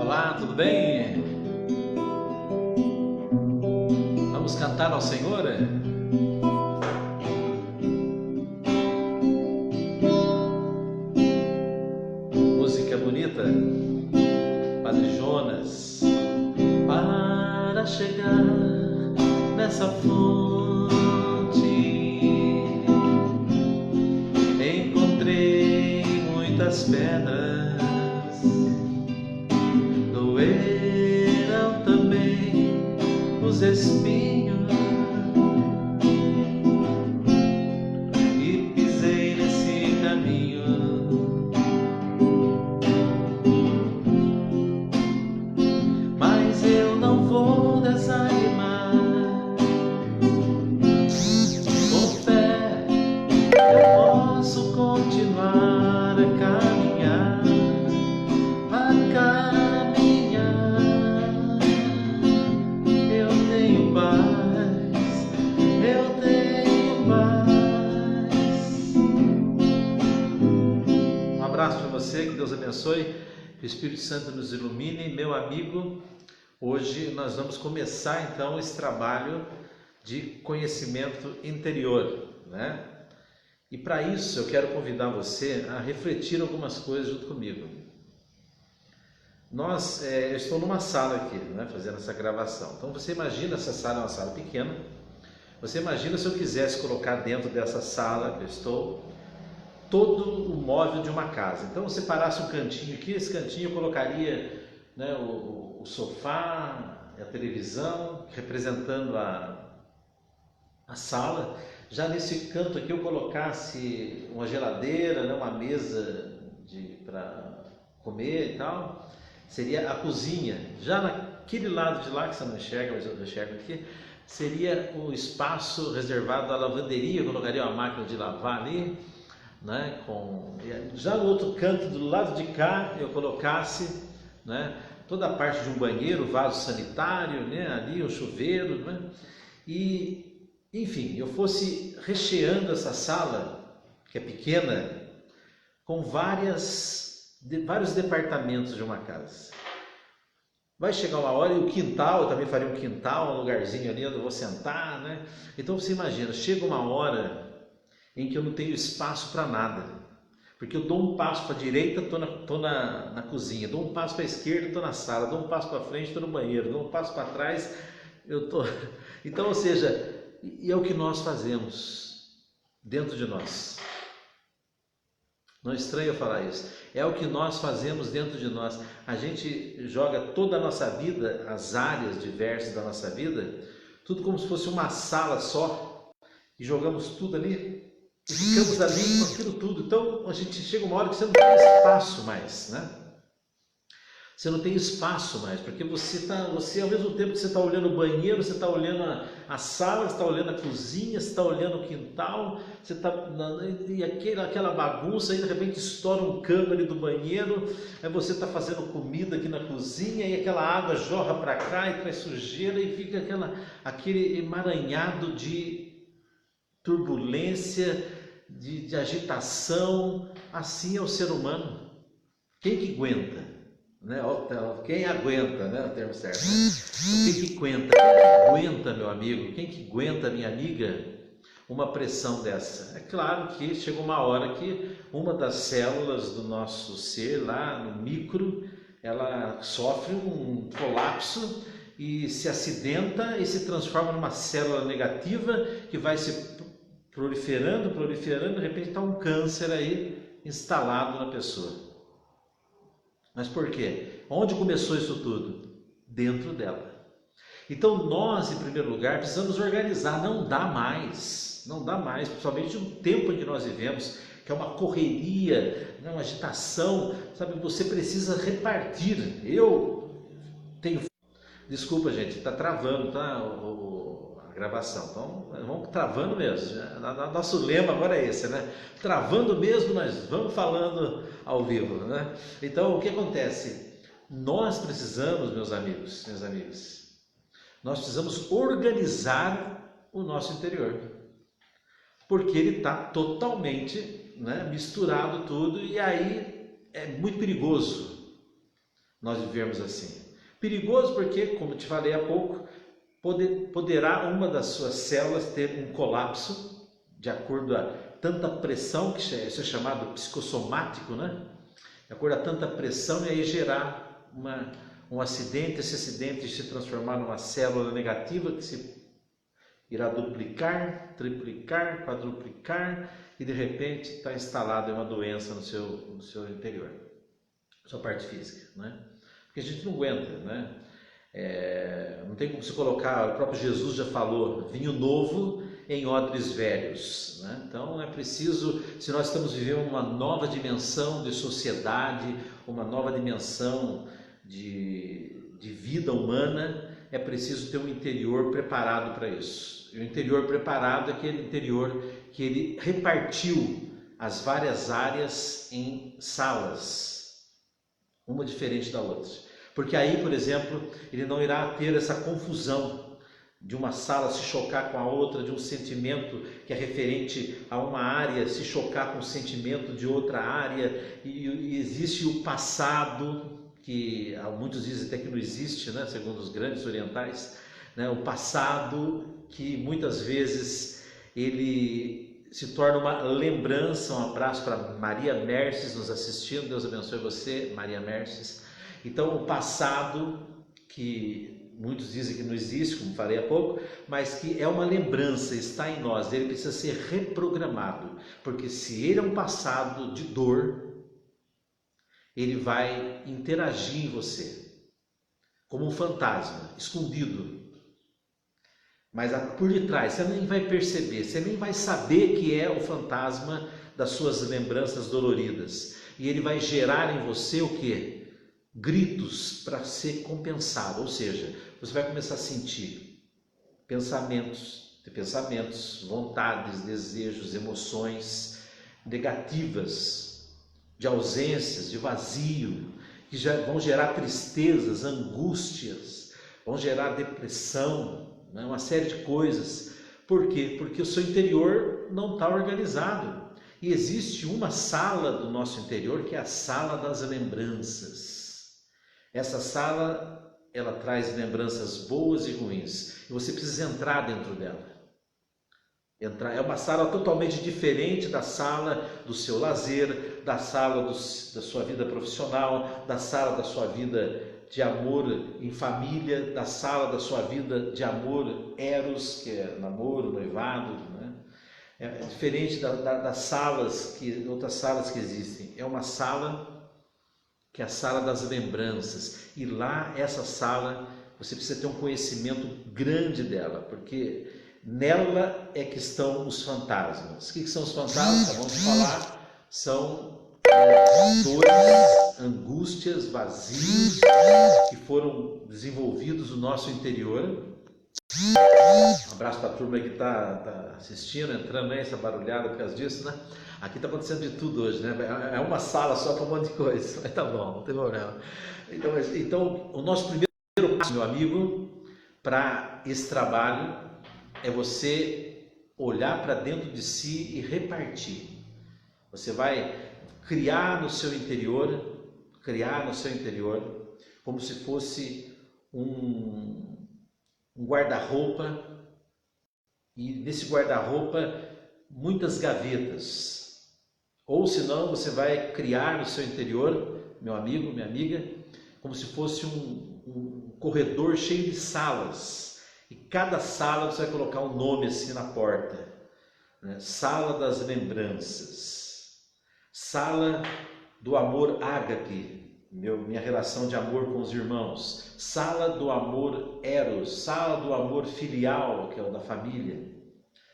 Olá, tudo bem? Vamos cantar ao Senhor? Música bonita, Padre Jonas. Para chegar nessa fonte, encontrei muitas pedras, doeram também os espinhos, e pisei nesse caminho, mas eu não vou desanimar. Com fé eu posso continuar a caminhar, a caminhar. Eu tenho paz, eu tenho paz. Um abraço para você, que Deus abençoe, que o Espírito Santo nos ilumine. Meu amigo, hoje nós vamos começar então esse trabalho de conhecimento interior, né? E para isso eu quero convidar você a refletir algumas coisas junto comigo. Eu estou numa sala aqui, né, fazendo essa gravação. Então você imagina, essa sala é uma sala pequena. Você imagina se eu quisesse colocar dentro dessa sala que eu estou todo o móvel de uma casa. Então, se separasse um cantinho aqui, esse cantinho eu colocaria, né, o sofá, a televisão, representando a sala. Já nesse canto aqui eu colocasse uma geladeira, né, uma mesa para comer e tal. Seria a cozinha. Já naquele lado de lá, que você não enxerga, mas eu enxergo aqui, seria o espaço reservado à lavanderia. Eu colocaria uma máquina de lavar ali, né? Já no outro canto, do lado de cá, eu colocasse, né, toda a parte de um banheiro, vaso sanitário, né, ali um chuveiro, né? E, enfim, eu fosse recheando essa sala, que é pequena, com vários departamentos de uma casa. Vai chegar uma hora, e o quintal, eu também faria um quintal, um lugarzinho ali onde eu vou sentar, né? Então você imagina, chega uma hora em que eu não tenho espaço para nada, porque eu dou um passo para a direita, estou na cozinha, dou um passo para a esquerda, estou na sala, dou um passo para frente, estou no banheiro, dou um passo para trás, eu estou... Então, ou seja, e é o que nós fazemos dentro de nós. Não é estranho eu falar isso. É o que nós fazemos dentro de nós. A gente joga toda a nossa vida, as áreas diversas da nossa vida, tudo como se fosse uma sala só, e jogamos tudo ali, e ficamos ali com aquilo tudo. Então a gente chega uma hora que você não tem espaço mais, né? Você não tem espaço mais, porque você ao mesmo tempo que você está olhando o banheiro, você está olhando a sala, você está olhando a cozinha, você está olhando o quintal, você e aquela bagunça, aí de repente estoura um cano ali do banheiro, aí você está fazendo comida aqui na cozinha, e aquela água jorra para cá e traz sujeira, e fica aquele emaranhado de turbulência, de agitação. Assim é o ser humano. Quem que aguenta? Né? Quem aguenta, né? O termo certo, né? Quem que aguenta? Quem que aguenta, meu amigo? Quem que aguenta, minha amiga, uma pressão dessa? É claro que chegou uma hora que uma das células do nosso ser, lá no micro, ela sofre um colapso e se acidenta e se transforma numa célula negativa que vai se proliferando, de repente está um câncer aí instalado na pessoa. Mas por quê? Onde começou isso tudo? Dentro dela. Então nós, em primeiro lugar, precisamos organizar. Não dá mais, principalmente no tempo em que nós vivemos, que é uma correria, uma agitação, sabe? Você precisa repartir. Eu tenho... Desculpa, gente, está travando, tá? A gravação. Então, vamos travando mesmo. Nosso lema agora é esse, né? Travando mesmo, nós vamos falando ao vivo, né? Então, o que acontece? Nós precisamos, meus amigos, minhas amigas, nós precisamos organizar o nosso interior, porque ele está totalmente né, misturado tudo, e aí é muito perigoso nós vivermos assim. Perigoso porque, como te falei há pouco, poderá uma das suas células ter um colapso, de acordo a tanta pressão, que isso é chamado psicossomático, né? De acordo a tanta pressão, e aí gerar um acidente, esse acidente se transformar numa célula negativa que se irá duplicar, triplicar, quadruplicar, e de repente está instalada uma doença no seu interior, na sua parte física, né? Porque a gente não aguenta, né? Não tem como se colocar, o próprio Jesus já falou, vinho novo em odres velhos, né? Então é preciso, se nós estamos vivendo uma nova dimensão de sociedade, uma nova dimensão de vida humana, é preciso ter um interior preparado para isso. E o interior preparado é aquele interior que ele repartiu as várias áreas em salas, uma diferente da outra. Porque aí, por exemplo, ele não irá ter essa confusão de uma sala se chocar com a outra, de um sentimento que é referente a uma área se chocar com o sentimento de outra área, e existe o passado, que muitos dizem até que não existe, né, segundo os grandes orientais, né, o passado que muitas vezes ele se torna uma lembrança. Um abraço para Maria Merces nos assistindo, Deus abençoe você, Maria Merces. Então, o passado, que muitos dizem que não existe, como falei há pouco, mas que é uma lembrança, está em nós, ele precisa ser reprogramado, porque se ele é um passado de dor, ele vai interagir em você, como um fantasma, escondido. Mas por detrás, você nem vai perceber, você nem vai saber que é o fantasma das suas lembranças doloridas. E ele vai gerar em você o quê? Gritos para ser compensado, ou seja, você vai começar a sentir pensamentos, vontades, desejos, emoções negativas, de ausências, de vazio, que já vão gerar tristezas, angústias, vão gerar depressão, né? Uma série de coisas. Por quê? Porque o seu interior não está organizado. E existe uma sala do nosso interior que é a sala das lembranças. Essa sala, ela traz lembranças boas e ruins, e você precisa entrar dentro dela. É uma sala totalmente diferente da sala do seu lazer, da sala da sua vida profissional, da sala da sua vida de amor em família, da sala da sua vida de amor eros, que é namoro, noivado, né? É diferente das outras salas que existem. É uma sala que é a sala das lembranças, e lá, essa sala, você precisa ter um conhecimento grande dela, porque nela é que estão os fantasmas. O que são os fantasmas? Vamos falar, são dores, angústias, vazios, que foram desenvolvidos no nosso interior. Um abraço para a turma que está assistindo, entrando aí, essa barulhada por causa disso, né? Aqui está acontecendo de tudo hoje, né? É uma sala só para um monte de coisa, mas tá bom, não tem problema. Então o nosso primeiro passo, meu amigo, para esse trabalho é você olhar para dentro de si e repartir. Você vai criar no seu interior, como se fosse um guarda-roupa, e nesse guarda-roupa muitas gavetas. Ou senão você vai criar no seu interior, meu amigo, minha amiga, como se fosse um corredor cheio de salas. E cada sala você vai colocar um nome assim na porta, né? Sala das lembranças, sala do amor ágape, minha relação de amor com os irmãos, sala do amor eros, sala do amor filial, que é o da família.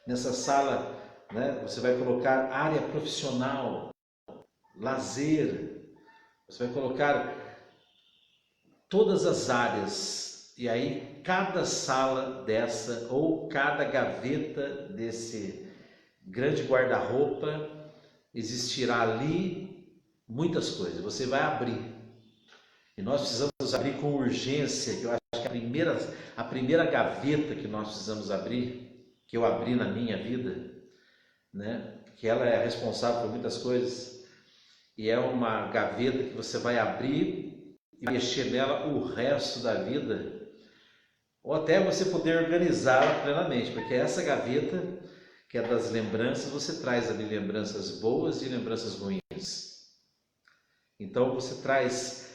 Nessa sala, né, você vai colocar área profissional, lazer, você vai colocar todas as áreas, e aí cada sala dessa, ou cada gaveta desse grande guarda-roupa, existirá ali muitas coisas, você vai abrir. E nós precisamos abrir com urgência, que eu acho que a primeira gaveta que nós precisamos abrir, que eu abri na minha vida, né? que ela é responsável por muitas coisas e é uma gaveta que você vai abrir e mexer nela o resto da vida, ou até você poder organizá-la plenamente, porque essa gaveta, que é das lembranças, você traz ali lembranças boas e lembranças ruins. Então você traz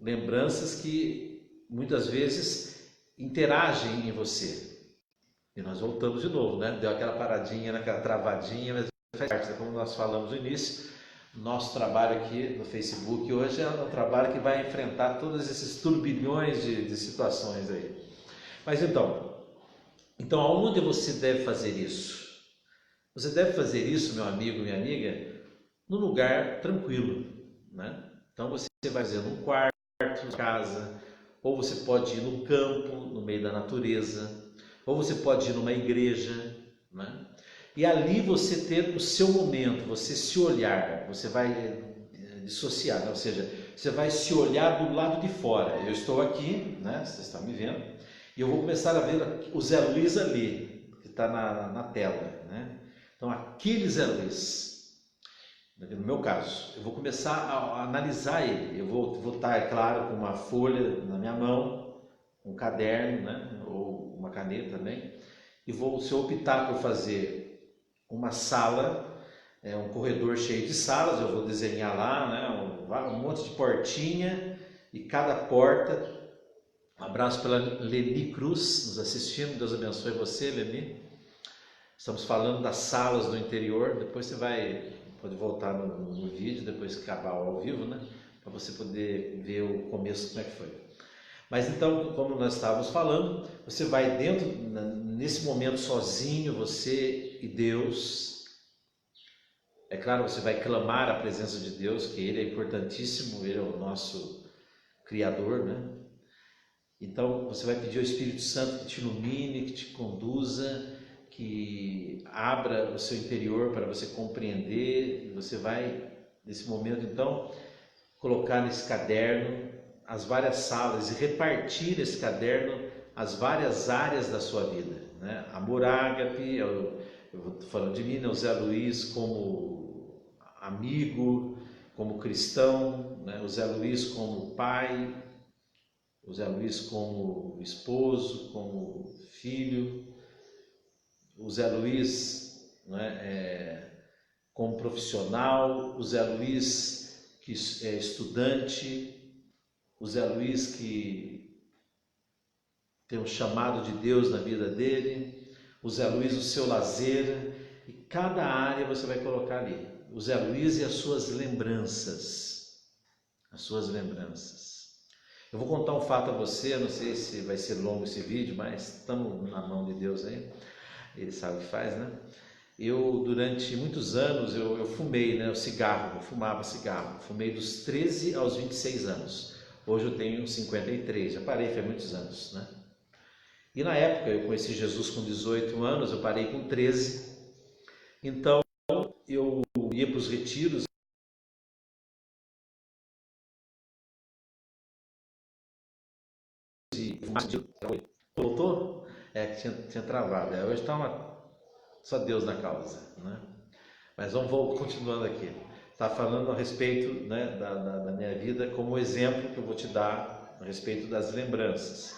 lembranças que muitas vezes interagem em você. E nós voltamos de novo, né? Deu aquela paradinha, aquela travadinha, mas faz parte, como nós falamos no início. Nosso trabalho aqui no Facebook hoje é um trabalho que vai enfrentar todos esses turbilhões de situações aí. Mas então aonde você deve fazer isso? Você deve fazer isso, meu amigo, minha amiga, num lugar tranquilo, né? Então você vai fazer num quarto, na casa, ou você pode ir no campo, no meio da natureza, ou você pode ir numa igreja, né? E ali você ter o seu momento, você se olhar, você vai dissociar, né? Ou seja, você vai se olhar do lado de fora. Eu estou aqui, né? Vocês estão me vendo, e eu vou começar a ver o Zé Luiz ali, que está na tela, né? Então aquele Zé Luiz, no meu caso, eu vou começar a analisar ele. Eu vou estar, é claro, com uma folha na minha mão, um caderno, né? Ou uma caneta também, e se eu optar por fazer uma sala, um corredor cheio de salas, eu vou desenhar lá, né, um monte de portinha, e cada porta, um abraço pela Leni Cruz, nos assistindo, Deus abençoe você, Leni. Estamos falando das salas do interior, depois você pode voltar no vídeo, depois que acabar o ao vivo, né, para você poder ver o começo, como é que foi. Mas então, como nós estávamos falando, você vai dentro, nesse momento sozinho, você e Deus. É claro, você vai clamar a presença de Deus, que Ele é importantíssimo, Ele é o nosso Criador, né? Então, você vai pedir ao Espírito Santo que te ilumine, que te conduza, que abra o seu interior para você compreender. E você vai, nesse momento, então, colocar nesse caderno as várias salas e repartir esse caderno as várias áreas da sua vida, né? Amor ágape, eu estou falando de mim, né? O Zé Luiz como amigo, como cristão, né? O Zé Luiz como pai, o Zé Luiz como esposo, como filho, o Zé Luiz, né? Como profissional, o Zé Luiz que é estudante, o Zé Luiz que tem um chamado de Deus na vida dele, o Zé Luiz o seu lazer, e cada área você vai colocar ali, o Zé Luiz e as suas lembranças, Eu vou contar um fato a você, não sei se vai ser longo esse vídeo, mas estamos na mão de Deus aí, Ele sabe o que faz, né? Eu, durante muitos anos, eu fumei, né, o cigarro, eu fumava cigarro, fumei dos 13 aos 26 anos. Hoje eu tenho 53, já parei faz muitos anos, né? E na época eu conheci Jesus com 18 anos, eu parei com 13. Então eu ia para os retiros e voltou? Que tinha travado. Hoje está só Deus na causa, né? Mas vamos continuando aqui. Está falando a respeito, né, da minha vida como exemplo que eu vou te dar a respeito das lembranças,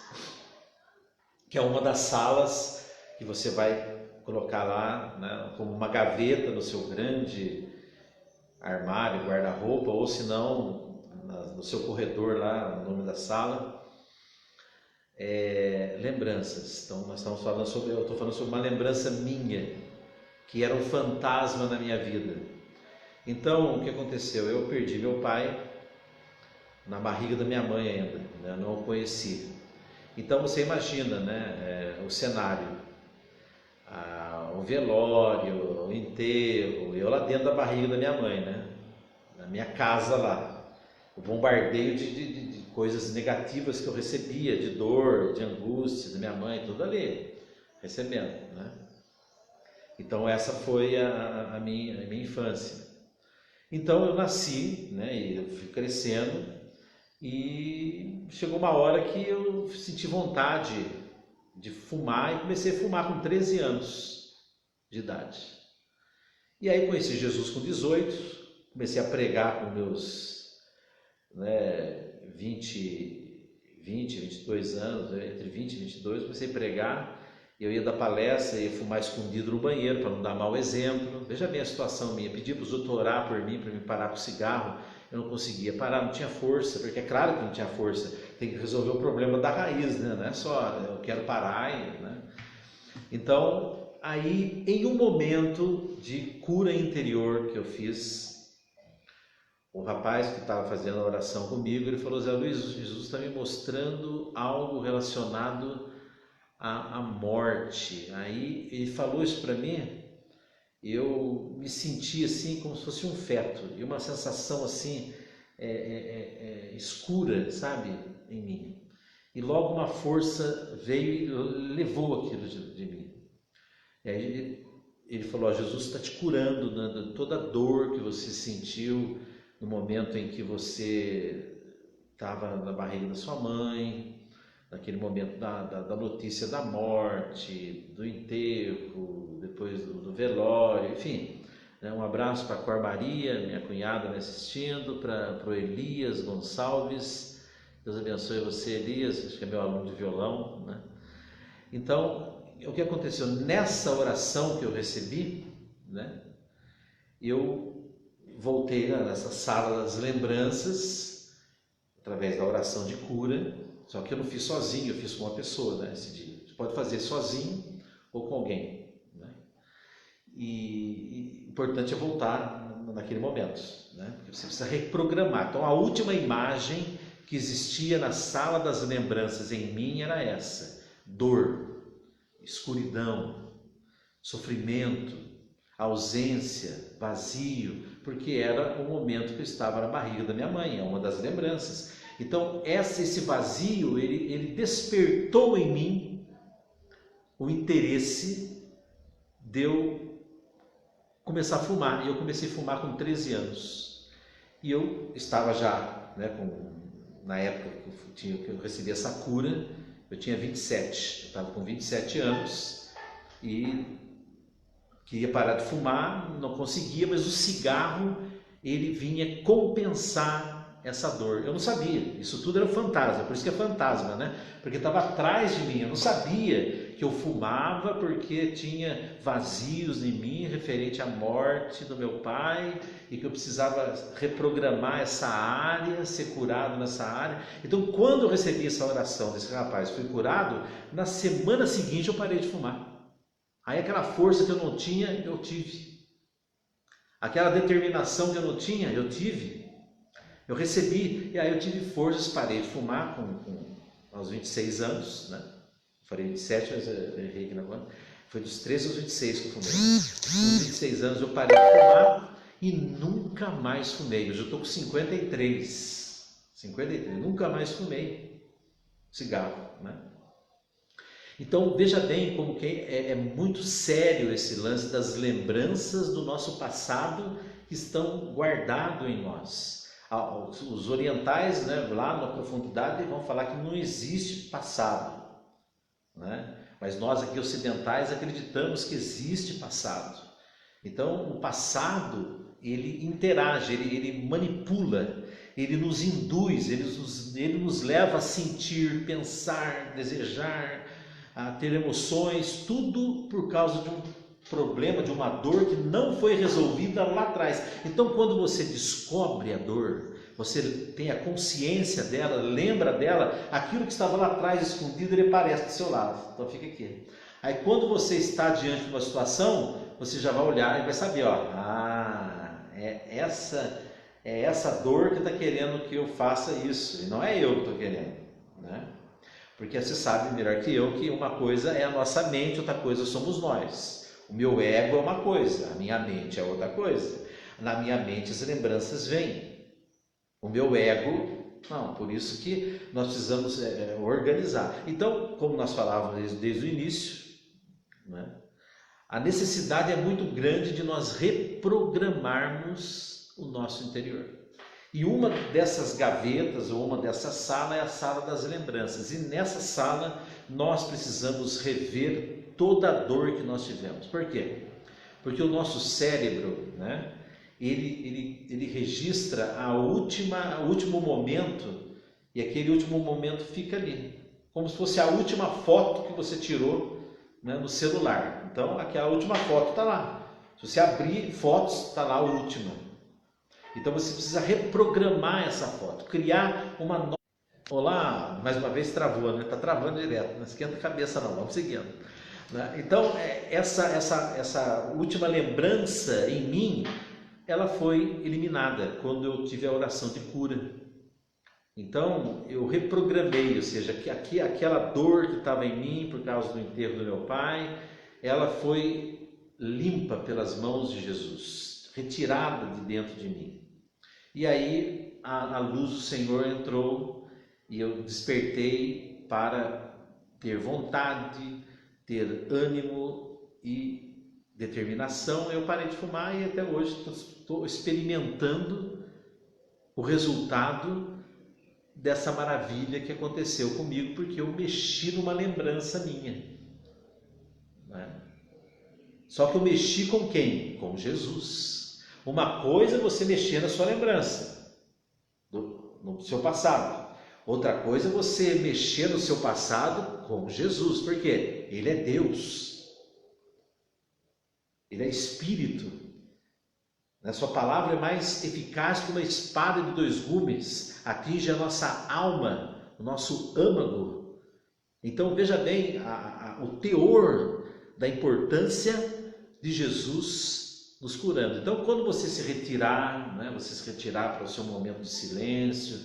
que é uma das salas que você vai colocar lá, né, como uma gaveta no seu grande armário, guarda-roupa, ou se não, no seu corredor lá, no nome da sala, lembranças. Então nós estamos falando eu estou falando sobre uma lembrança minha, que era um fantasma na minha vida. Então, o que aconteceu? Eu perdi meu pai na barriga da minha mãe ainda, né? Eu não o conheci. Então, você imagina, né, o cenário, o velório, o enterro, eu lá dentro da barriga da minha mãe, né? Na minha casa lá. O bombardeio de coisas negativas que eu recebia, de dor, de angústia da minha mãe, tudo ali, recebendo, né? Então, essa foi a minha infância. Então eu nasci, né, e eu fui crescendo, e chegou uma hora que eu senti vontade de fumar e comecei a fumar com 13 anos de idade. E aí conheci Jesus com 18, comecei a pregar com meus 22 anos, entre 20 e 22, comecei a pregar. Eu ia dar palestra, ia fumar escondido no banheiro para não dar mau exemplo. Veja bem a situação minha, pedi para os outros orar por mim, para me parar com o cigarro. Eu não conseguia parar, não tinha força, porque é claro que não tinha força. Tem que resolver o problema da raiz, né? Não é só eu quero parar, né? Então, aí em um momento de cura interior que eu fiz, o rapaz que estava fazendo a oração comigo, ele falou: Zé Luiz, Jesus está me mostrando algo relacionado à morte. Aí ele falou isso para mim, eu me senti assim como se fosse um feto, e uma sensação assim escura, sabe, em mim. E logo uma força veio e levou aquilo de mim. E aí ele falou: Jesus está te curando, né, de toda a dor que você sentiu no momento em que você estava na barriga da sua mãe, naquele momento da notícia da morte, do enterro, depois do velório, enfim. Né? Um abraço para a Cor Maria, minha cunhada me assistindo, para o Elias Gonçalves. Deus abençoe você, Elias, acho que é meu aluno de violão, né? Então, o que aconteceu? Nessa oração que eu recebi, né, eu voltei nessa sala das lembranças, através da oração de cura, só que eu não fiz sozinho, eu fiz com uma pessoa, né, esse dia. Você pode fazer sozinho ou com alguém, né? E importante é voltar naquele momento, né? Porque você precisa reprogramar. Então, a última imagem que existia na sala das lembranças em mim era essa: dor, escuridão, sofrimento, ausência, vazio, porque era o momento que eu estava na barriga da minha mãe, é uma das lembranças. Então esse vazio, ele despertou em mim o interesse de eu começar a fumar. E eu comecei a fumar com 13 anos. E eu estava já, né, na época que eu recebi essa cura, eu tinha 27, eu estava com 27 anos e queria parar de fumar, não conseguia, mas o cigarro, ele vinha compensar essa dor. Eu não sabia, isso tudo era um fantasma, por isso que é fantasma, né? Porque estava atrás de mim, eu não sabia que eu fumava porque tinha vazios em mim referente à morte do meu pai e que eu precisava reprogramar essa área, ser curado nessa área. Então, quando eu recebi essa oração desse rapaz, fui curado, na semana seguinte eu parei de fumar. Aí aquela força que eu não tinha, eu tive. Aquela determinação que eu não tinha, eu tive. Eu recebi, e aí eu tive forças, parei de fumar aos 26 anos, né? Falei 27, mas eu errei aqui na conta. Foi dos 13 aos 26 que eu fumei. Com 26 anos eu parei de fumar e nunca mais fumei. Hoje eu estou com 53, nunca mais fumei cigarro, né? Então veja bem como que é muito sério esse lance das lembranças do nosso passado que estão guardados em nós. Os orientais, né, lá na profundidade, vão falar que não existe passado, né? Mas nós aqui ocidentais acreditamos que existe passado. Então o passado, ele interage, ele manipula, ele nos induz, ele nos leva a sentir, pensar, desejar, a ter emoções, tudo por causa de um problema, de uma dor que não foi resolvida lá atrás. Então, quando você descobre a dor, você tem a consciência dela, lembra dela, aquilo que estava lá atrás escondido, ele aparece do seu lado. Então, fica aqui. Aí, quando você está diante de uma situação, você já vai olhar e vai saber, ó, é essa dor que está querendo que eu faça isso, e não é eu que estou querendo, né? Porque você sabe melhor que eu que uma coisa é a nossa mente, outra coisa somos nós. O meu ego é uma coisa, a minha mente é outra coisa. Na minha mente as lembranças vêm. O meu ego, não, por isso que nós precisamos organizar. Então, como nós falávamos desde o início, né, a necessidade é muito grande de nós reprogramarmos o nosso interior. E uma dessas gavetas, ou uma dessas salas, é a sala das lembranças. E nessa sala nós precisamos rever toda a dor que nós tivemos. Por quê? Porque o nosso cérebro, né, ele registra o último momento, e aquele último momento fica ali, como se fosse a última foto que você tirou, né, no celular. Então, aquela última foto está lá. Se você abrir fotos, está lá a última. Então, você precisa reprogramar essa foto, criar uma nova... Olá, mais uma vez travou, né? Está travando direto, não esquenta a cabeça não, vamos seguindo. Então, essa última lembrança em mim, ela foi eliminada quando eu tive a oração de cura. Então, eu reprogramei, ou seja, que aquela dor que estava em mim por causa do enterro do meu pai, ela foi limpa pelas mãos de Jesus, retirada de dentro de mim. E aí a luz do Senhor entrou e eu despertei para ter vontade, ter ânimo e determinação. Eu parei de fumar e até hoje estou experimentando o resultado dessa maravilha que aconteceu comigo, porque eu mexi numa lembrança minha, né? Só que eu mexi com quem? Com Jesus. Uma coisa é você mexer na sua lembrança, no seu passado. Outra coisa é você mexer no seu passado com Jesus, porque Ele é Deus, Ele é Espírito. A sua palavra é mais eficaz que uma espada de dois gumes, atinge a nossa alma, o nosso âmago. Então veja bem o teor da importância de Jesus nos curando. Então quando você se retirar, né, você se retirar para o seu momento de silêncio,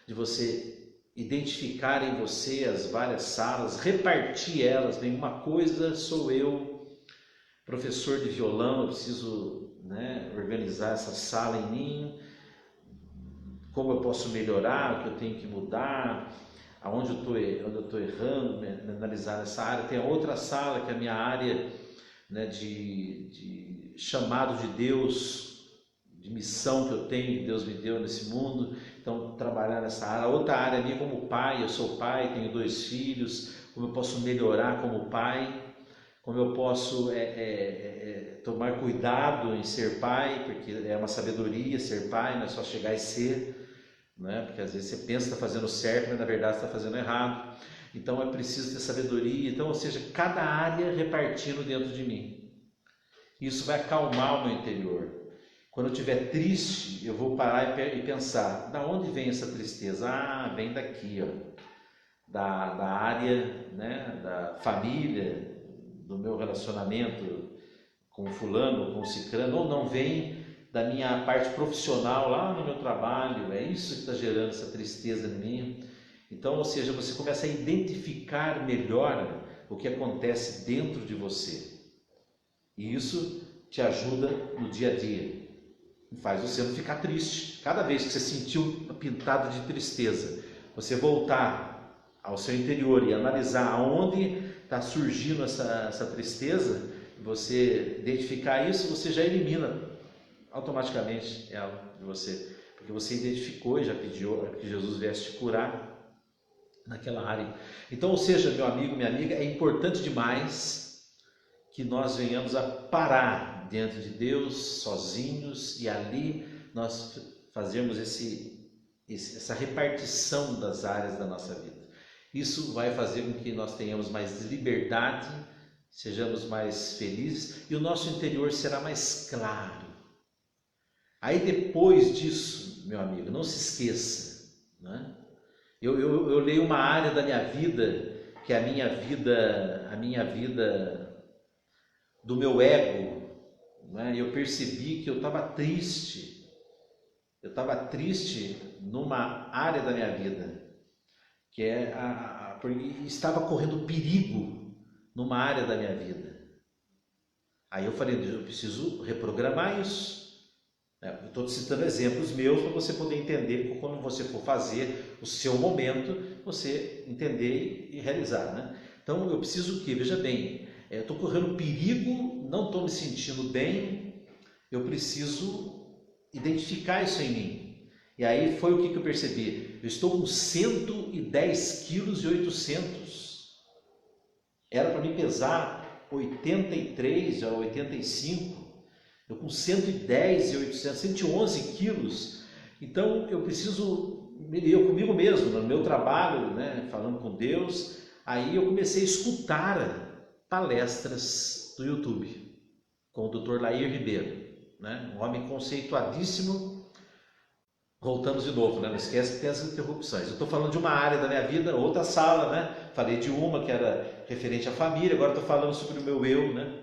de você identificar em você as várias salas, repartir elas, bem, uma coisa sou eu, professor de violão, eu preciso, né, organizar essa sala em mim, como eu posso melhorar, o que eu tenho que mudar, onde eu estou errando, analisar essa área. Tem a outra sala que é a minha área, né, de chamado de Deus, de missão que eu tenho, que Deus me deu nesse mundo. Então, trabalhar nessa área. Outra área minha como pai, eu sou pai, tenho 2 filhos, como eu posso melhorar como pai, como eu posso tomar cuidado em ser pai, porque é uma sabedoria ser pai, não é só chegar e ser, né? Porque às vezes você pensa que está fazendo certo, mas na verdade está fazendo errado. Então é preciso ter sabedoria. Então, ou seja, cada área repartindo dentro de mim. Isso vai acalmar o meu interior. Quando eu estiver triste, eu vou parar e pensar, da onde vem essa tristeza? Ah, vem daqui, ó, da área, né, da família, do meu relacionamento com o fulano, com o cicrano, ou não vem da minha parte profissional lá no meu trabalho, é isso que está gerando essa tristeza em mim. Então, ou seja, você começa a identificar melhor o que acontece dentro de você. E isso te ajuda no dia a dia. Faz você não ficar triste. Cada vez que você sentiu pintado de tristeza, você voltar ao seu interior e analisar aonde está surgindo essa tristeza, você identificar isso, você já elimina automaticamente ela de você. Porque você identificou e já pediu que Jesus viesse te curar naquela área. Então, ou seja, meu amigo, minha amiga, é importante demais que nós venhamos a parar diante de Deus, sozinhos, e ali nós fazemos essa repartição das áreas da nossa vida. Isso vai fazer com que nós tenhamos mais liberdade, sejamos mais felizes e o nosso interior será mais claro. Aí depois disso, meu amigo, não se esqueça, né? Eu leio uma área da minha vida, que é a minha vida do meu ego, né? Eu percebi que eu estava triste. Eu estava triste numa área da minha vida, que é porque estava correndo perigo numa área da minha vida. Aí eu falei, eu preciso reprogramar isso. Eu estou citando exemplos meus para você poder entender, quando você for fazer o seu momento, você entender e realizar, né? Então eu preciso o quê? Veja bem, eu estou correndo perigo, não estou me sentindo bem, eu preciso identificar isso em mim. E aí foi o que eu percebi, eu estou com 110 quilos e 800, era para me pesar 83 a 85, Eu com 110 e 800, 111 quilos. Então eu preciso, eu comigo mesmo, no meu trabalho, né, falando com Deus, aí eu comecei a escutar palestras do YouTube com o Dr. Lair Ribeiro, né, um homem conceituadíssimo. Voltamos de novo, né? Não esquece que tem as interrupções. Eu estou falando de uma área da minha vida, outra sala, né? Falei de uma que era referente à família, agora estou falando sobre o meu eu, né?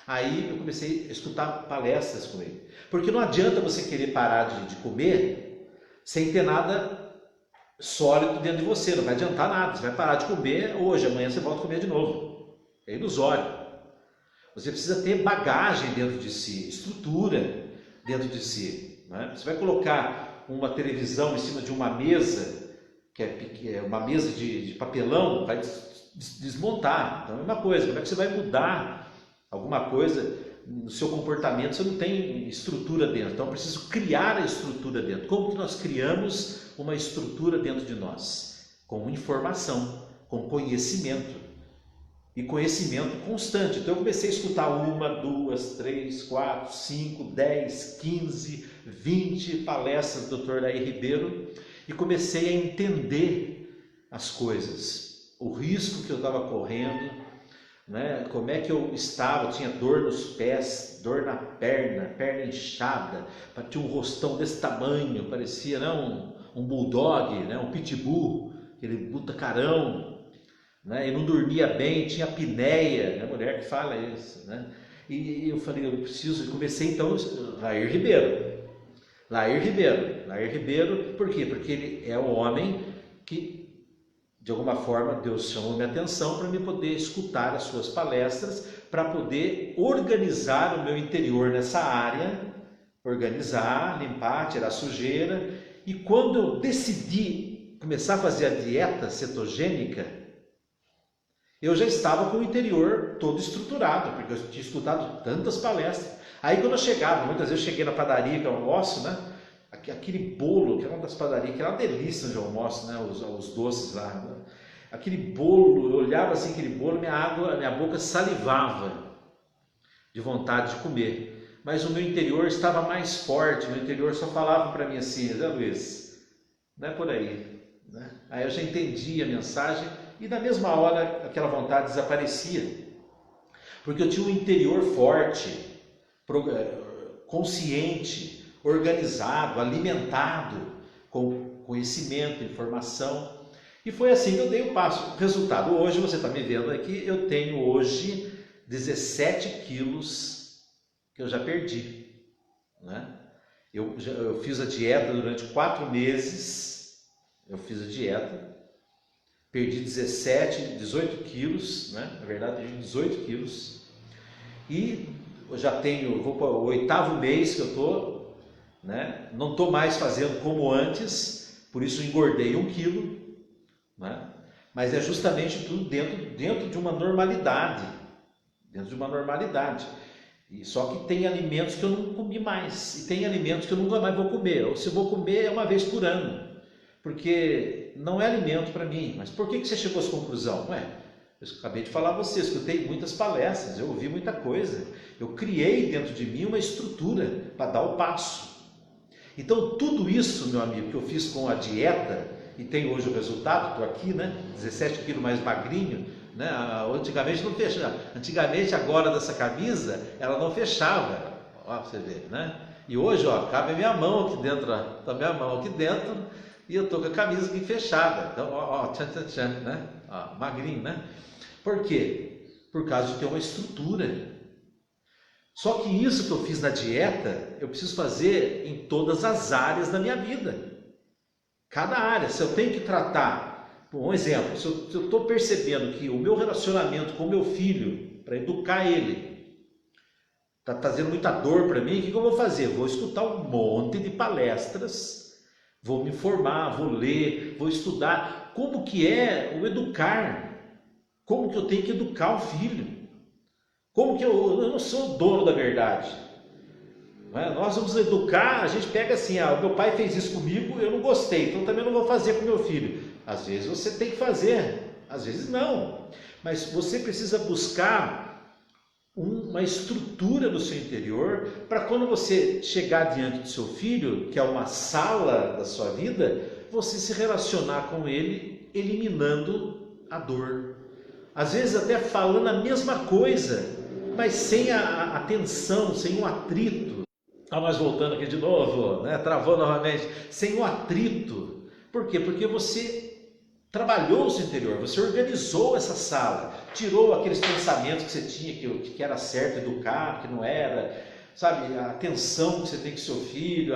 Aí eu comecei a escutar palestras com ele. Porque não adianta você querer parar de comer sem ter nada sólido dentro de você, não vai adiantar nada. Você vai parar de comer hoje, amanhã você volta a comer de novo. É ilusório. Você precisa ter bagagem dentro de si, estrutura dentro de si, né? Você vai colocar uma televisão em cima de uma mesa, que é uma mesa de papelão, vai desmontar. Então é uma coisa, como é que você vai mudar alguma coisa no seu comportamento? Você não tem estrutura dentro, então eu preciso criar a estrutura dentro. Como que nós criamos uma estrutura dentro de nós? Com informação, com conhecimento. E conhecimento constante. Então eu comecei a escutar 1, 2, 3, 4, 5, 10, 15, 20 palestras do Dr. Lair Ribeiro e comecei a entender as coisas, o risco que eu estava correndo, né? Como é que eu estava, eu tinha dor nos pés, dor na perna inchada, tinha um rostão desse tamanho, parecia, né, um bulldog, né, um pitbull, aquele butacarão. Né? Eu não dormia bem, tinha apneia, a mulher que fala isso, né? E eu falei, eu preciso, comecei então, Lair Ribeiro, por quê? Porque ele é o homem que, de alguma forma, Deus chamou minha atenção para me poder escutar as suas palestras, para poder organizar o meu interior nessa área, organizar, limpar, tirar sujeira. E quando eu decidi começar a fazer a dieta cetogênica, eu já estava com o interior todo estruturado, porque eu tinha escutado tantas palestras. Aí quando eu chegava, muitas vezes eu cheguei na padaria que eu almoço, né? Aquele bolo, que é uma das padarias, que era uma delícia de almoço, né? Os doces lá, né? Aquele bolo, eu olhava assim aquele bolo, minha boca salivava de vontade de comer. Mas o meu interior estava mais forte, o meu interior só falava para mim assim, Zé Luiz, não é por aí, né? Aí eu já entendi a mensagem. E na mesma hora aquela vontade desaparecia, porque eu tinha um interior forte, consciente, organizado, alimentado com conhecimento, informação, e foi assim que eu dei o passo. Resultado, hoje você está me vendo aqui, eu tenho hoje 17 quilos que eu já perdi, né? Eu fiz a dieta durante 4 meses, eu fiz a dieta, perdi 18 quilos, né? Na verdade, perdi 18 quilos. E eu já vou para o 8º mês que eu estou, né? Não estou mais fazendo como antes, por isso engordei 1 quilo, né? Mas é justamente tudo dentro de uma normalidade. Dentro de uma normalidade. E só que tem alimentos que eu não comi mais. E tem alimentos que eu nunca mais vou comer. Ou se eu vou comer é uma vez por ano. Porque não é alimento para mim. Mas por que você chegou a essa conclusão? Ué, eu acabei de falar a você, escutei muitas palestras, eu ouvi muita coisa. Eu criei dentro de mim uma estrutura para dar o passo. Então tudo isso, meu amigo, que eu fiz com a dieta, e tenho hoje o resultado, estou aqui, né? 17 quilos mais magrinho, né? Antigamente não fechava. Antigamente a gola dessa camisa, ela não fechava. Ó, você vê, né? E hoje, ó, cabe a minha mão aqui dentro, ó. Tá minha mão aqui dentro. E eu estou com a camisa aqui fechada, então, ó, tchan, tchan, tchan, né? Ó, magrinho, né? Por quê? Por causa de ter uma estrutura. Só que isso que eu fiz na dieta, eu preciso fazer em todas as áreas da minha vida. Cada área, se eu tenho que tratar, por um exemplo, se eu estou percebendo que o meu relacionamento com o meu filho, para educar ele, está trazendo muita dor para mim, o que eu vou fazer? Vou escutar um monte de palestras, vou me informar, vou ler, vou estudar como que é o educar, como que eu tenho que educar o filho, como que eu não sou o dono da verdade. Não é? Nós vamos educar, a gente pega assim, o meu pai fez isso comigo, eu não gostei, então também não vou fazer com o meu filho. Às vezes você tem que fazer, às vezes não, mas você precisa buscar uma estrutura no seu interior para quando você chegar diante do seu filho, que é uma sala da sua vida, você se relacionar com ele eliminando a dor. Às vezes até falando a mesma coisa, mas sem a tensão, sem um atrito. Nós voltando aqui de novo, né? Travou novamente, sem um atrito. Por quê? Porque você trabalhou o seu interior, você organizou essa sala, tirou aqueles pensamentos que você tinha, que era certo educar, que não era, sabe, a tensão que você tem com seu filho,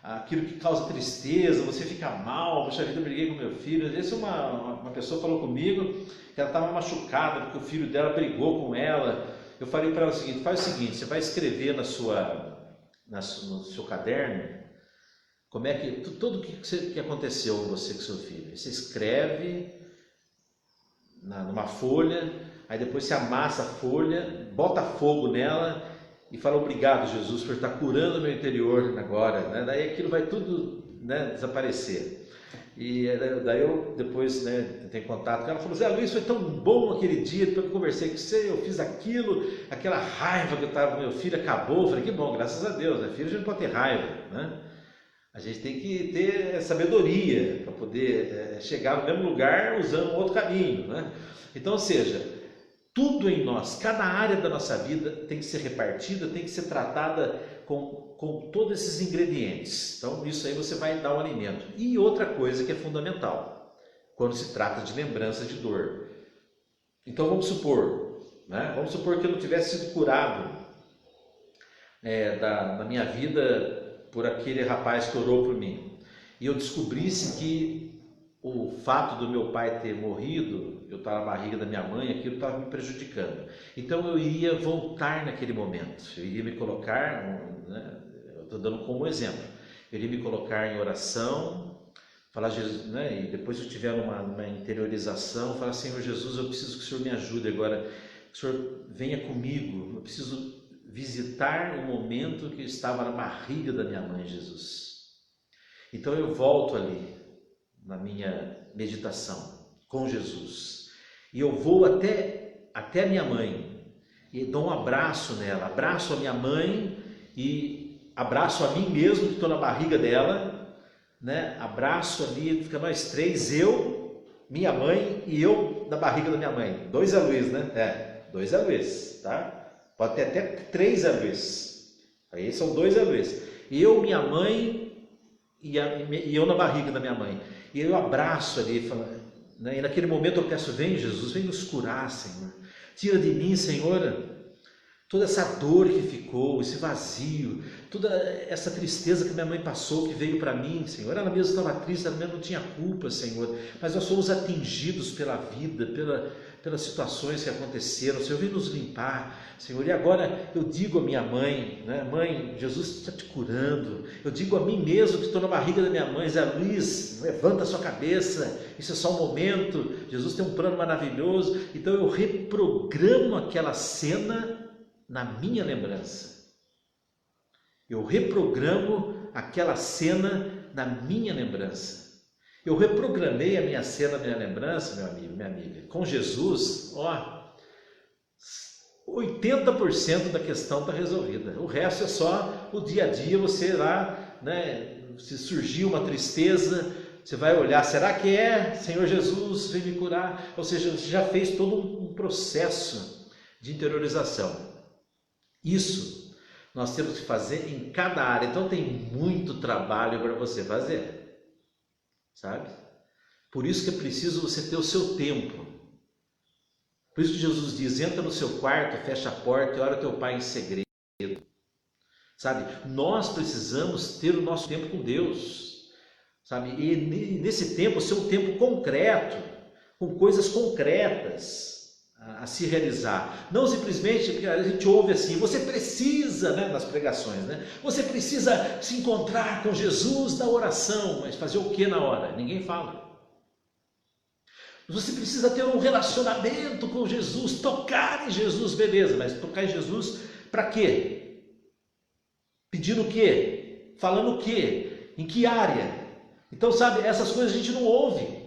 aquilo que causa tristeza, você fica mal, poxa vida, eu briguei com meu filho. Às vezes uma pessoa falou comigo que ela estava machucada porque o filho dela brigou com ela. Eu falei para ela o seguinte: faz o seguinte, você vai escrever no seu caderno como é que tudo que aconteceu com você com seu filho. Você escreve numa folha, aí depois você amassa a folha, bota fogo nela e fala: obrigado, Jesus, por estar curando o meu interior agora, né? Daí aquilo vai tudo, né, desaparecer. E daí eu depois, né, tenho contato com ela, falou: Zé Luiz, foi tão bom aquele dia, depois que eu conversei com você, eu fiz aquilo, aquela raiva que eu estava com meu filho acabou. Eu falei: que bom, graças a Deus, né? Filho a gente não pode ter raiva, né? A gente tem que ter sabedoria para poder chegar no mesmo lugar usando um outro caminho, né? Então, ou seja, tudo em nós, cada área da nossa vida tem que ser repartida, tem que ser tratada com todos esses ingredientes. Então, isso aí você vai dar um alimento. E outra coisa que é fundamental, quando se trata de lembrança de dor. Então, vamos supor, né? Vamos supor que eu não tivesse sido curado da minha vida por aquele rapaz que orou por mim, e eu descobrisse que o fato do meu pai ter morrido, eu estar na barriga da minha mãe, aquilo estava me prejudicando. Então eu iria voltar naquele momento, eu iria me colocar, né, eu estou dando como exemplo, eu iria me colocar em oração, falar: Jesus, né, e depois eu tiver uma interiorização, falar: Senhor Jesus, eu preciso que o Senhor me ajude agora, que o Senhor venha comigo, eu preciso visitar o momento que eu estava na barriga da minha mãe, Jesus. Então eu volto ali na minha meditação com Jesus e eu vou até a minha mãe e dou um abraço nela, abraço a minha mãe e abraço a mim mesmo que estou na barriga dela, né? Abraço ali, fica nós três, eu, minha mãe e eu na barriga da minha mãe. 2 Zé Luiz, né? 2 Zé Luiz, tá? Pode ter até 3 Zé Luiz. Aí são 2 Zé Luiz. Eu, minha mãe e eu na barriga da minha mãe. E eu abraço ali, né? E naquele momento eu peço: vem Jesus, vem nos curar, Senhor. Tira de mim, Senhor, toda essa dor que ficou, esse vazio, toda essa tristeza que minha mãe passou, que veio para mim, Senhor. Ela mesma estava triste, ela mesma não tinha culpa, Senhor. Mas nós somos atingidos pela vida, pelas situações que aconteceram. Senhor, vem nos limpar, Senhor. E agora eu digo à minha mãe, né? Mãe, Jesus está te curando. Eu digo a mim mesmo que estou na barriga da minha mãe: Zé Luiz, levanta a sua cabeça, isso é só um momento, Jesus tem um plano maravilhoso. Então eu reprogramo aquela cena na minha lembrança. Eu reprogramo aquela cena na minha lembrança. Eu reprogramei a minha cena, a minha lembrança, meu amigo, minha amiga, com Jesus, 80% da questão está resolvida. O resto é só o dia a dia, você lá, né, se surgir uma tristeza, você vai olhar: será que é? Senhor Jesus, vem me curar. Ou seja, você já fez todo um processo de interiorização. Isso nós temos que fazer em cada área. Então tem muito trabalho para você fazer, sabe? Por isso que é preciso você ter o seu tempo. Por isso que Jesus diz: entra no seu quarto, fecha a porta e ora teu Pai em segredo. Sabe? Nós precisamos ter o nosso tempo com Deus, sabe? E nesse tempo ser um tempo concreto, com coisas concretas a se realizar. Não simplesmente porque a gente ouve assim: você precisa, né, nas pregações, né? Você precisa se encontrar com Jesus na oração. Mas fazer o que na hora? Ninguém fala. Você precisa ter um relacionamento com Jesus, tocar em Jesus, beleza, mas tocar em Jesus para quê? Pedindo o quê? Falando o quê? Em que área? Então, sabe, essas coisas a gente não ouve.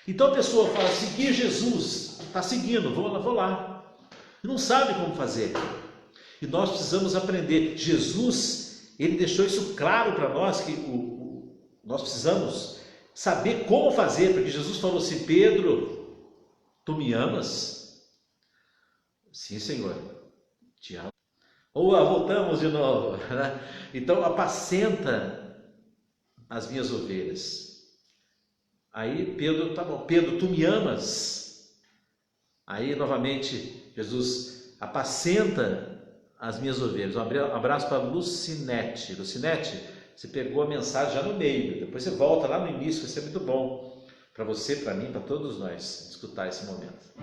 Então a pessoa fala: seguir Jesus, está seguindo, vou lá. não sabe como fazer. E nós precisamos aprender. Jesus, ele deixou isso claro para nós, que nós precisamos saber como fazer, porque Jesus falou assim: Pedro, tu me amas? Sim, Senhor, te amo. Ou voltamos de novo, né? Então, apacenta as minhas ovelhas. Aí Pedro, tá bom, Pedro, tu me amas? Aí novamente Jesus, apacenta as minhas ovelhas. Um abraço para Lucinete. Lucinete, você pegou a mensagem já no meio, depois você volta lá no início, vai ser muito bom para você, para mim, para todos nós escutar esse momento.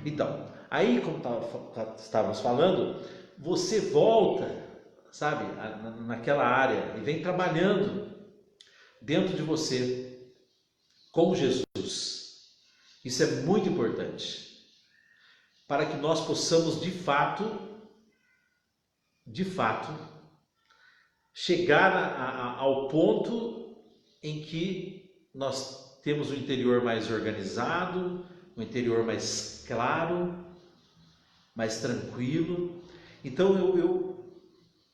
Então, aí como estávamos falando, você volta, sabe, naquela área e vem trabalhando dentro de você com Jesus. Isso é muito importante para que nós possamos de fato, chegar ao ponto em que nós temos um interior mais organizado, um interior mais claro, mais tranquilo. Então eu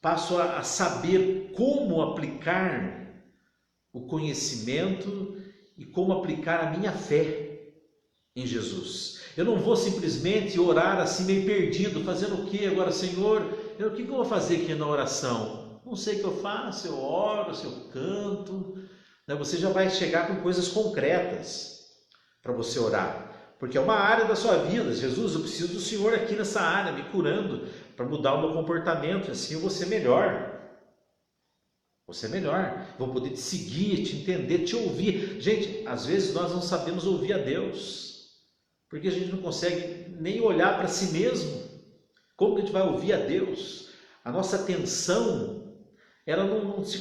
passo a saber como aplicar o conhecimento e como aplicar a minha fé em Jesus. Eu não vou simplesmente orar assim meio perdido, fazendo o que agora, Senhor? O que eu vou fazer aqui na oração? Não sei o que eu faço, eu oro, se eu canto. Você já vai chegar com coisas concretas para você orar. Porque é uma área da sua vida. Jesus, eu preciso do Senhor aqui nessa área, me curando, para mudar o meu comportamento, assim eu vou ser melhor. Você é melhor, vou poder te seguir, te entender, te ouvir. Gente, às vezes nós não sabemos ouvir a Deus, porque a gente não consegue nem olhar para si mesmo. Como que a gente vai ouvir a Deus? A nossa atenção, ela não se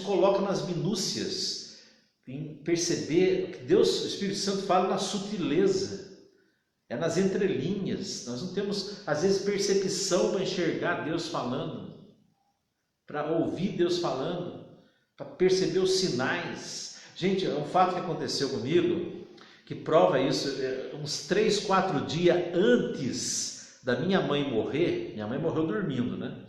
coloca nas minúcias, em perceber que Deus, o Espírito Santo fala na sutileza, é nas entrelinhas. Nós não temos, às vezes, percepção para enxergar Deus falando, para ouvir Deus falando, para perceber os sinais. Gente, é um fato que aconteceu comigo, que prova isso, uns 3, 4 dias antes da minha mãe morrer. Minha mãe morreu dormindo, né?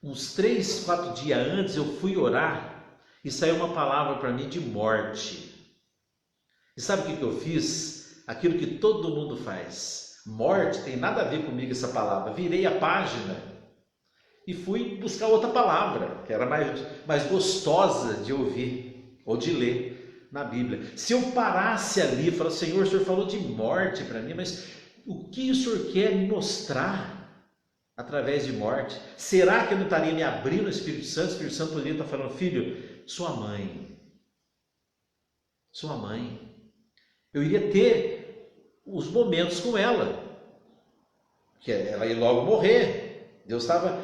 Uns 3, 4 dias antes eu fui orar e saiu uma palavra para mim de morte. E sabe o que eu fiz? Aquilo que todo mundo faz. Morte tem nada a ver comigo essa palavra. Virei a página e fui buscar outra palavra, que era mais gostosa de ouvir ou de ler na Bíblia. Se eu parasse ali e falasse: Senhor, o Senhor falou de morte para mim, mas o que o Senhor quer me mostrar através de morte? Será que eu não estaria me abrindo ao Espírito Santo? O Espírito Santo poderia estar falando: filho, sua mãe, eu iria ter os momentos com ela, que ela ia logo morrer. Deus estava...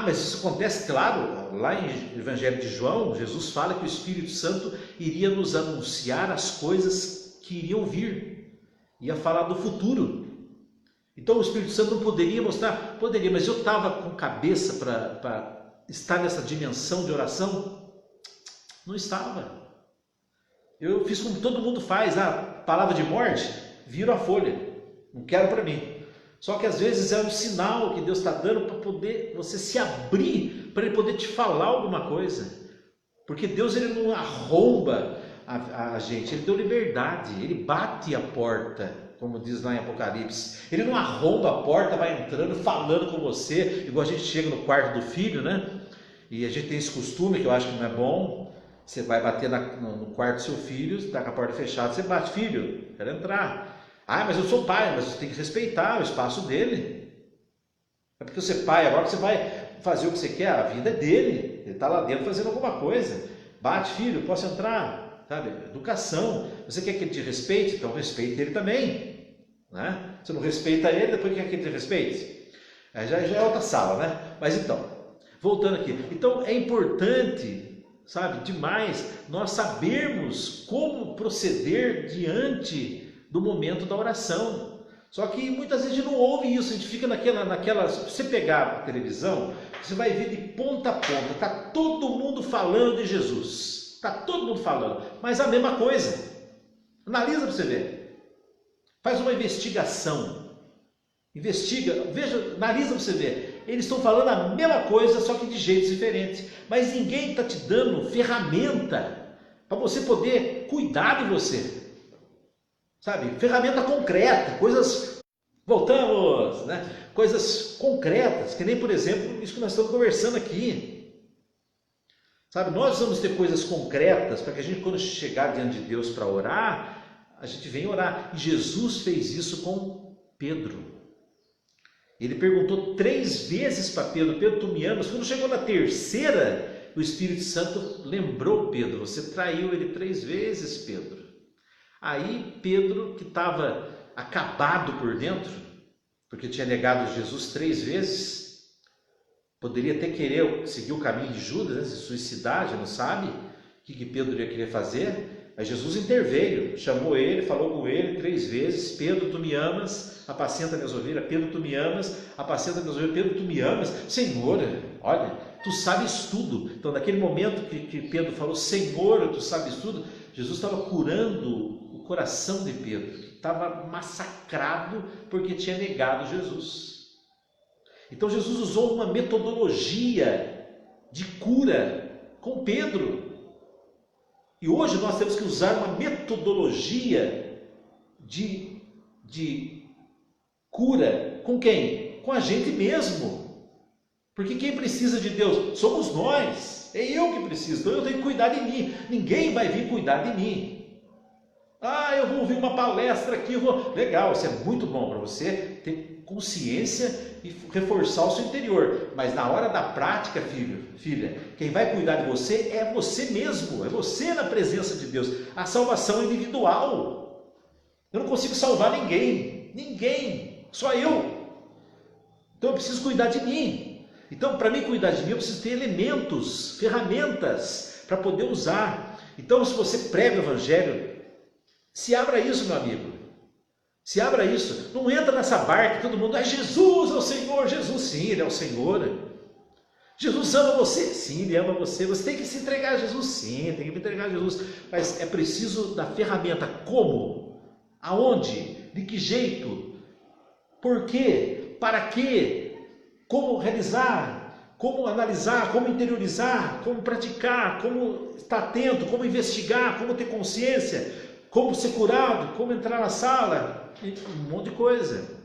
mas isso acontece, claro, lá em Evangelho de João, Jesus fala que o Espírito Santo iria nos anunciar as coisas que iriam vir, ia falar do futuro. Então o Espírito Santo não poderia mostrar? Poderia, mas eu estava com cabeça para estar nessa dimensão de oração? Não estava. Eu fiz como todo mundo faz: palavra de morte, viro a folha, não quero para mim. Só que às vezes é um sinal que Deus está dando para poder você se abrir, para Ele poder te falar alguma coisa. Porque Deus, Ele não arromba a gente, Ele deu liberdade, Ele bate a porta, como diz lá em Apocalipse. Ele não arromba a porta, vai entrando, falando com você, igual a gente chega no quarto do filho, né? E a gente tem esse costume que eu acho que não é bom. Você vai bater no quarto do seu filho, está com a porta fechada, você bate: filho, quero entrar. Mas eu sou pai, mas você tem que respeitar o espaço dele. É porque você é pai agora que você vai fazer o que você quer, a vida é dele, ele está lá dentro fazendo alguma coisa. Bate: filho, posso entrar? Sabe? Educação. Você quer que ele te respeite? Então respeite ele também, né? Você não respeita ele, depois quer que ele te respeite? Já é outra sala, né? Mas então, voltando aqui. Então é importante, sabe, demais, nós sabermos como proceder diante do momento da oração. Só que muitas vezes a gente não ouve isso, a gente fica naquela... Se você pegar a televisão, você vai ver de ponta a ponta, está todo mundo falando de Jesus, está todo mundo falando, mas a mesma coisa. Analisa para você ver, faz uma investigação, Investiga, veja, analisa para você ver. Eles estão falando a mesma coisa, só que de jeitos diferentes. Mas ninguém está te dando ferramenta para você poder cuidar de você. Sabe? Ferramenta concreta, coisas... Voltamos, né? Coisas concretas, que nem, por exemplo, isso que nós estamos conversando aqui. Sabe? Nós vamos ter coisas concretas para que a gente, quando chegar diante de Deus para orar, a gente venha orar. E Jesus fez isso com Pedro. Ele perguntou 3 vezes para Pedro: Pedro, tu me amas? Quando chegou na terceira, o Espírito Santo lembrou Pedro: você traiu ele 3 vezes, Pedro. Aí Pedro, que estava acabado por dentro, porque tinha negado Jesus 3 vezes, poderia até querer seguir o caminho de Judas, né? Se suicidar, já não sabe o que Pedro ia querer fazer. Mas Jesus interveio, chamou ele, falou com ele 3 vezes: Pedro, tu me amas? Apacenta minhas ovelhas. Pedro, tu me amas? Apacenta minhas ovelhas. Pedro, tu me amas? Senhor, olha, tu sabes tudo. Então, naquele momento que Pedro falou: Senhor, tu sabes tudo, Jesus estava curando o coração de Pedro, que estava massacrado porque tinha negado Jesus. Então, Jesus usou uma metodologia de cura com Pedro. E hoje nós temos que usar uma metodologia de cura com quem? Com a gente mesmo. Porque quem precisa de Deus somos nós. É eu que preciso. Então eu tenho que cuidar de mim. Ninguém vai vir cuidar de mim. Ah, eu vou ouvir uma palestra aqui. Legal, isso é muito bom para você ter consciência e reforçar o seu interior. Mas na hora da prática, filha, quem vai cuidar de você é você mesmo. É você na presença de Deus. A salvação é individual. Eu não consigo salvar ninguém. Ninguém. Só eu. Então eu preciso cuidar de mim. Então, para mim cuidar de mim, eu preciso ter elementos, ferramentas para poder usar. Então, se você prega o Evangelho, se abra a isso, meu amigo. Se abra a isso. Não entra nessa barca, todo mundo: Jesus é o Senhor. Jesus, sim, Ele é o Senhor. Jesus ama você? Sim, Ele ama você. Você tem que se entregar a Jesus? Sim, tem que me entregar a Jesus. Mas é preciso da ferramenta. Como? Aonde? De que jeito? Por quê? Para quê? Como realizar? Como analisar? Como interiorizar? Como praticar? Como estar atento? Como investigar? Como ter consciência? Como ser curado? Como entrar na sala? Um monte de coisa.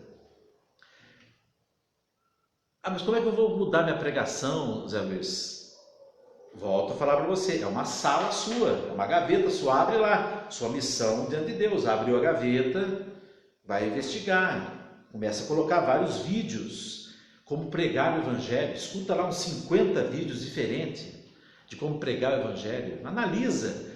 Ah, mas como é que eu vou mudar minha pregação, Zé Luiz? Volto a falar para você, é uma sala sua, é uma gaveta sua, abre lá, sua missão diante de Deus. Abriu a gaveta, vai investigar, começa a colocar vários vídeos, como pregar o Evangelho, escuta lá uns 50 vídeos diferentes de como pregar o Evangelho, analisa,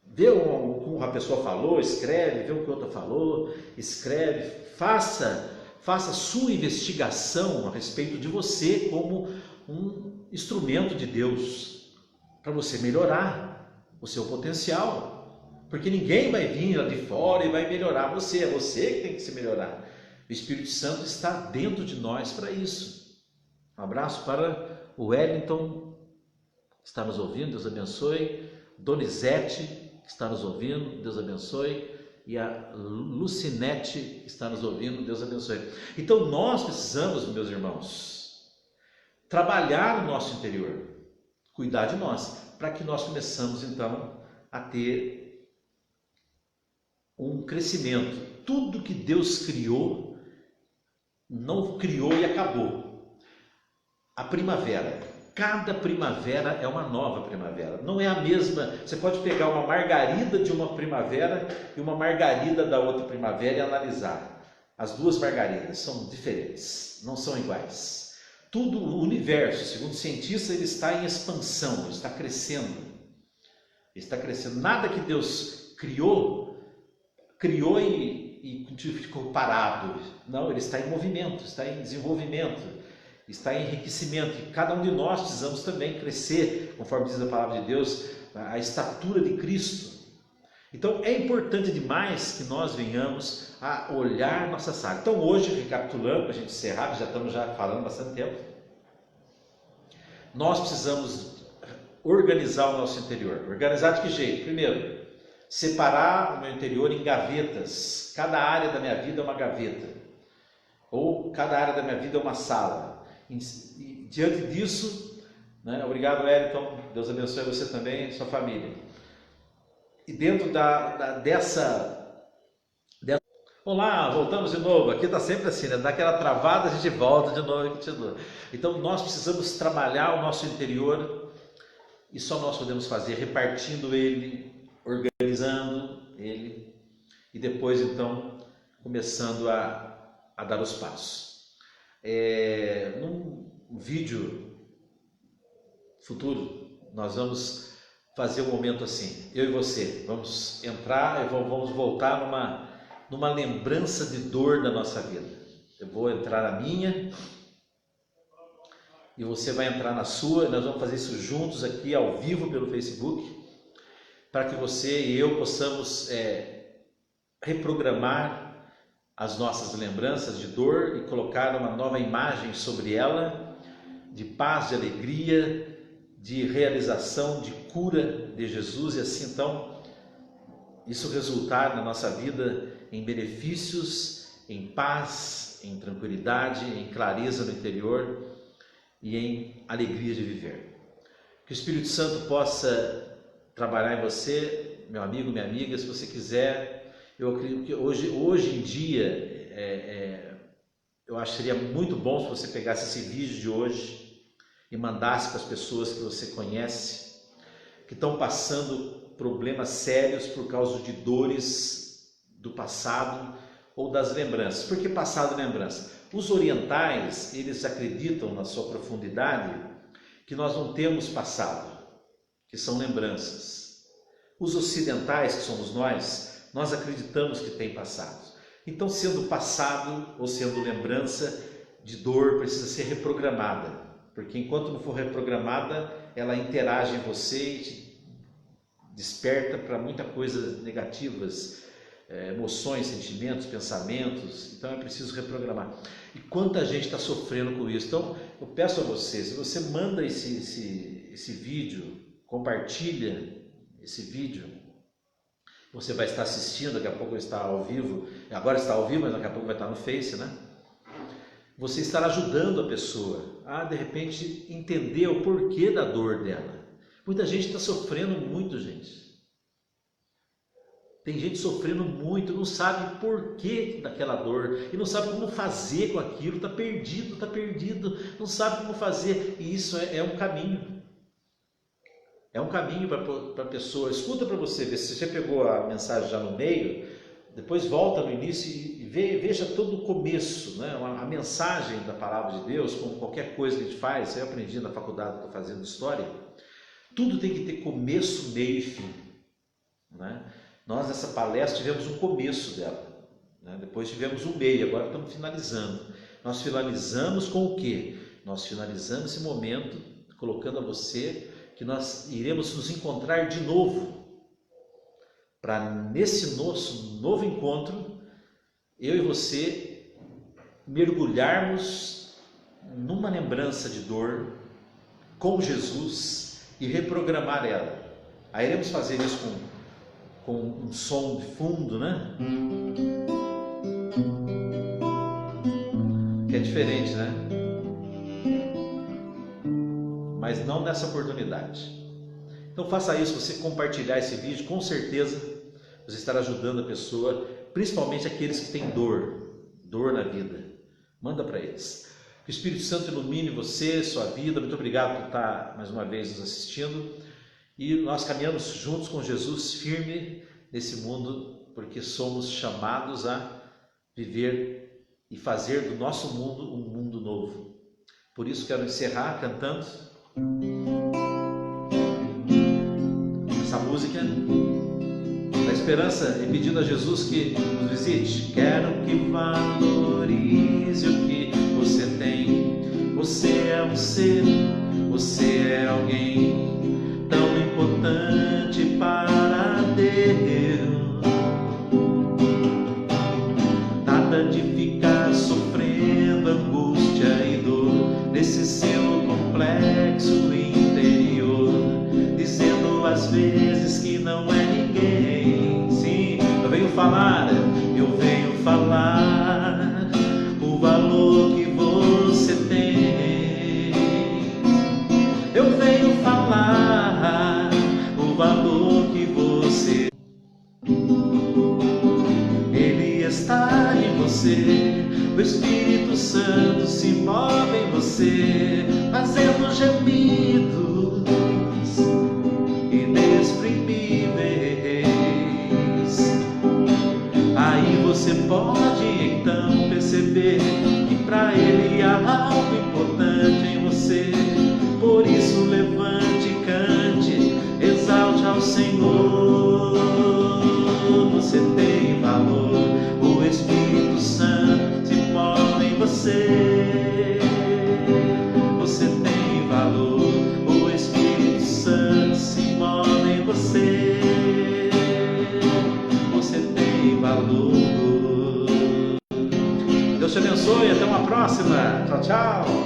vê como a pessoa falou, escreve, vê o que outra falou, escreve, faça sua investigação a respeito de você como um instrumento de Deus, para você melhorar o seu potencial, porque ninguém vai vir lá de fora e vai melhorar você, é você que tem que se melhorar. O Espírito Santo está dentro de nós para isso. Um abraço para o Wellington, que está nos ouvindo, Deus abençoe. Donizete, que está nos ouvindo, Deus abençoe. E a Lucinete, que está nos ouvindo, Deus abençoe. Então nós precisamos, meus irmãos, trabalhar no nosso interior, cuidar de nós, para que nós começamos então a ter um crescimento. Tudo que Deus criou, não criou e acabou. A primavera, cada primavera é uma nova primavera, não é a mesma. Você pode pegar uma margarida de uma primavera e uma margarida da outra primavera e analisar. As duas margaridas são diferentes, não são iguais. Tudo, o universo, segundo cientistas, ele está em expansão, ele está crescendo. Ele está crescendo. Nada que Deus criou e ficou parado. Não, ele está em movimento, está em desenvolvimento, está em enriquecimento. E cada um de nós precisamos também crescer, conforme diz a palavra de Deus, a estatura de Cristo. Então é importante demais que nós venhamos a olhar nossa sala. Então hoje, recapitulando, para a gente encerrar, já estamos falando bastante tempo, nós precisamos organizar o nosso interior. Organizar de que jeito? Primeiro, separar o meu interior em gavetas. Cada área da minha vida é uma gaveta. ou cada área da minha vida é uma sala. E diante disso, né? Obrigado, Wellington, Deus abençoe você também e sua família. E dentro dessa... Olá, voltamos de novo. Aqui está sempre assim, né? Dá aquela travada, a gente volta de novo e continua. Então nós precisamos trabalhar o nosso interior e só nós podemos fazer repartindo ele, organizando ele e depois então começando a dar os passos. Num vídeo futuro nós vamos fazer um momento assim, eu e você, vamos entrar e vamos voltar numa lembrança de dor da nossa vida. Eu vou entrar na minha e você vai entrar na sua. Nós vamos fazer isso juntos aqui ao vivo pelo Facebook, para que você e eu possamos reprogramar as nossas lembranças de dor e colocar uma nova imagem sobre ela, de paz, de alegria, de realização, de cura de Jesus, e assim então isso resultar na nossa vida em benefícios, em paz, em tranquilidade, em clareza no interior e em alegria de viver. Que o Espírito Santo possa trabalhar em você, meu amigo, minha amiga. Se você quiser, eu acredito que hoje em dia, eu acho que seria muito bom se você pegasse esse vídeo de hoje e mandasse para as pessoas que você conhece, que estão passando problemas sérios por causa de dores do passado ou das lembranças. Por que passado e lembrança? Os orientais, eles acreditam na sua profundidade que nós não temos passado, que são lembranças. Os ocidentais, que somos nós acreditamos que tem passado. Então, sendo passado ou sendo lembrança de dor, precisa ser reprogramada, porque enquanto não for reprogramada, ela interage em você e te desperta para muita coisa negativas, emoções, sentimentos, pensamentos. Então é preciso reprogramar. E quanta gente está sofrendo com isso. Então eu peço a você, se você manda esse vídeo, compartilha esse vídeo, você vai estar assistindo, daqui a pouco vai estar ao vivo, agora está ao vivo, mas daqui a pouco vai estar no Face, né? Você estará ajudando a pessoa a de repente entender o porquê da dor dela. Muita gente está sofrendo muito, gente. Tem gente sofrendo muito, não sabe por que daquela dor e não sabe como fazer com aquilo, está perdido, não sabe como fazer. E isso é um caminho. É um caminho para a pessoa. Escuta para você ver se você pegou a mensagem já no meio, depois volta no início e veja todo o começo, né? A mensagem da palavra de Deus, como qualquer coisa que a gente faz. Eu aprendi na faculdade, estou fazendo história. Tudo tem que ter começo, meio e fim, né? Nós nessa palestra tivemos um começo dela, né? Depois tivemos um meio, agora estamos finalizando. Nós finalizamos com o quê? Nós finalizamos esse momento colocando a você que nós iremos nos encontrar de novo, para nesse nosso novo encontro, eu e você mergulharmos numa lembrança de dor com Jesus e reprogramar ela. Aí iremos fazer isso com um som de fundo, né? Que é diferente, né? Mas não nessa oportunidade. Então faça isso, você compartilhar esse vídeo, com certeza você estará ajudando a pessoa, principalmente aqueles que têm dor na vida. Manda para eles. Que o Espírito Santo ilumine você, sua vida. Muito obrigado por estar mais uma vez nos assistindo. E nós caminhamos juntos com Jesus, firme nesse mundo, porque somos chamados a viver e fazer do nosso mundo um mundo novo. Por isso quero encerrar cantando essa música da esperança e pedindo a Jesus que nos visite. Quero que valorize o que você tem. Você é um ser, você é alguém tão importante para Deus. Nada de ficar sofrendo angústia e dor nesse seu complexo interior, dizendo às vezes que não é ninguém. Sim, eu venho falar o valor falar o valor que você. Ele está em você, o Espírito Santo se move em você, fazendo gemidos inexprimíveis. Aí você pode então perceber que para Ele há algo importante em você. Por isso levante e cante, exalte ao Senhor. Você tem valor, o Espírito Santo se move em você. Você tem valor, o Espírito Santo se move em você. Você tem valor. Deus te abençoe, até uma próxima. Tchau, tchau.